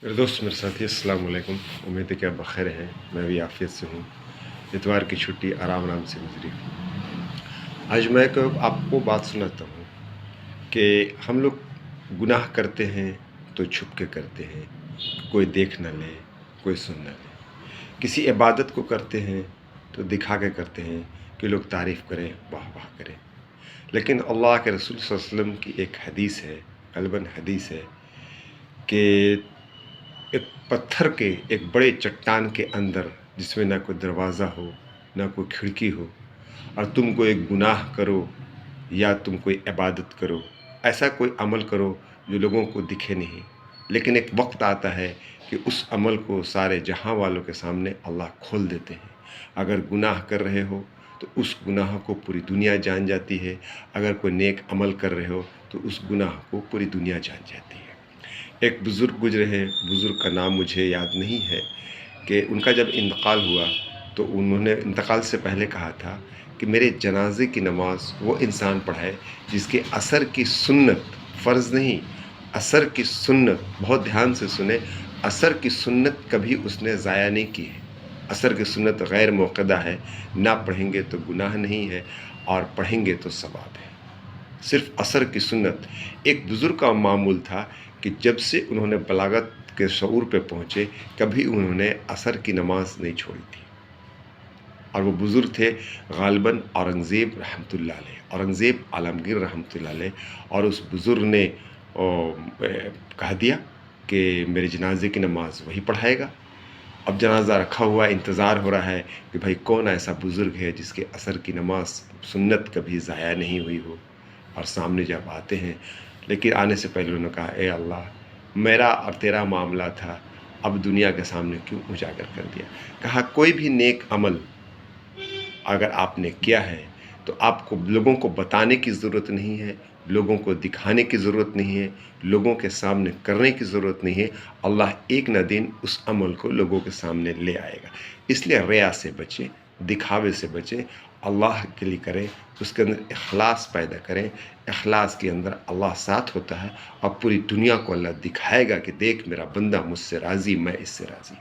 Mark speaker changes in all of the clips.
Speaker 1: मेरे दोस्त मेरे साथी अस्सलाम वालेकुम। उम्मीद है कि आप बखैर हैं। मैं भी आफियत से हूँ। इतवार की छुट्टी आराम से गुजरी। आज मैं आपको बात सुनाता हूँ कि हम लोग गुनाह करते हैं तो छुप के करते हैं, कोई देख न ले, कोई सुन न ले। किसी इबादत को करते हैं तो दिखा के करते हैं कि लोग तारीफ़ करें, वाह वाह करें। लेकिन अल्लाह के रसूल सल्लल्लाहु अलैहि वसल्लम की एक हदीस है, क़ल्बन हदीस है कि एक पत्थर के एक बड़े चट्टान के अंदर, जिसमें ना कोई दरवाज़ा हो, ना कोई खिड़की हो, और तुम कोई गुनाह करो या तुम कोई इबादत करो, ऐसा कोई अमल करो जो लोगों को दिखे नहीं, लेकिन एक वक्त आता है कि उस अमल को सारे जहां वालों के सामने अल्लाह खोल देते हैं। अगर गुनाह कर रहे हो तो उस गुनाह को पूरी दुनिया जान जाती है। अगर कोई नेक अमल कर रहे हो तो उस गुनाह को पूरी दुनिया जान जाती है। एक बुज़ुर्ग गुजरे हैं, बुज़ुर्ग का नाम मुझे याद नहीं है, कि उनका जब इंतकाल हुआ तो उन्होंने इंतकाल से पहले कहा था कि मेरे जनाजे की नमाज़ वो इंसान पढ़ाए जिसके असर की सुन्नत, फ़र्ज़ नहीं, असर की सुन्नत, बहुत ध्यान से सुने, असर की सुन्नत कभी उसने ज़ाया नहीं की है। असर की सुन्नत गैर मुक़द्दा है, ना पढ़ेंगे तो गुनाह नहीं है और पढ़ेंगे तो सवाब है। सिर्फ असर की सुन्नत। एक बुज़ुर्ग का मामूल था कि जब से उन्होंने बलागत के शऊर पे पहुँचे, कभी उन्होंने असर की नमाज़ नहीं छोड़ी थी। और वो बुज़ुर्ग थे ग़ालिबन औरंगज़ेब रहमतुल्लाह अलैह, औरंगज़ेब आलमगीर रहमतुल्लाह अलैह। और उस बुज़ुर्ग ने कह दिया कि मेरे जनाजे की नमाज़ वही पढ़ाएगा। अब जनाजा रखा हुआ है, इंतज़ार हो रहा है कि भाई कौन ऐसा बुज़ुर्ग है जिसके असर की नमाज़ सुन्नत कभी ज़ाया नहीं हुई हो। और सामने जब आते हैं, लेकिन आने से पहले उन्होंने कहा, ए अल्लाह, मेरा और तेरा मामला था, अब दुनिया के सामने क्यों उजागर कर दिया। कहा कोई भी नेक अमल अगर आपने किया है तो आपको लोगों को बताने की ज़रूरत नहीं है, लोगों को दिखाने की ज़रूरत नहीं है, लोगों के सामने करने की ज़रूरत नहीं है। अल्लाह एक न दिन उस अमल को लोगों के सामने ले आएगा। इसलिए रिया से बचें, दिखावे से बचें, अल्लाह के लिए करें, उसके अंदर इखलास पैदा करें। इखलास के अंदर अल्लाह साथ होता है और पूरी दुनिया को अल्लाह दिखाएगा कि देख मेरा बंदा मुझसे राज़ी, मैं इससे राज़ी।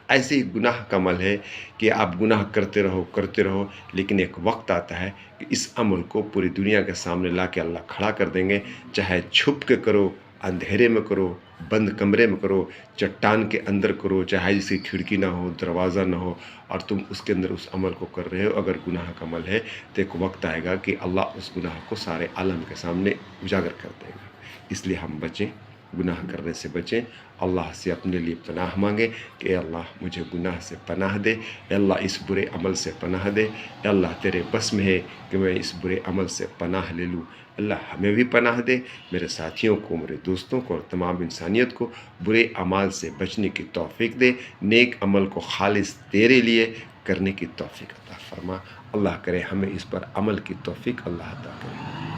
Speaker 1: ऐसे ही गुनाह का अमल है कि आप गुनाह करते रहो, लेकिन एक वक्त आता है कि इस अमल को पूरी दुनिया के सामने ला के अल्लाह खड़ा कर देंगे। चाहे छुप के करो, अंधेरे में करो, बंद कमरे में करो, चट्टान के अंदर करो, चाहे जिसकी खिड़की ना हो, दरवाज़ा ना हो, और तुम उसके अंदर उस अमल को कर रहे हो, अगर गुनाह का अमल है तो एक वक्त आएगा कि अल्लाह उस गुनाह को सारे आलम के सामने उजागर कर देगा। इसलिए हम बचें, गुनाह करने से बचें, अल्लाह से अपने लिए पनाह मांगे कि अल्लाह मुझे गुनाह से पनाह दे, अल्लाह इस बुरे अमल से पनाह दे, अल्लाह तेरे बस में है कि मैं इस बुरे अमल से पनाह ले लूँ। अल्लाह हमें भी पनाह दे, मेरे साथियों को, मेरे दोस्तों को और तमाम इंसानियत को बुरे अमाल से बचने की तौफीक दे, नेक अमल को खालिस तेरे लिए करने की तौफीक अता फरमा। अल्लाह करे हमें इस पर अमल की तौफीक अल्लाह अता करे।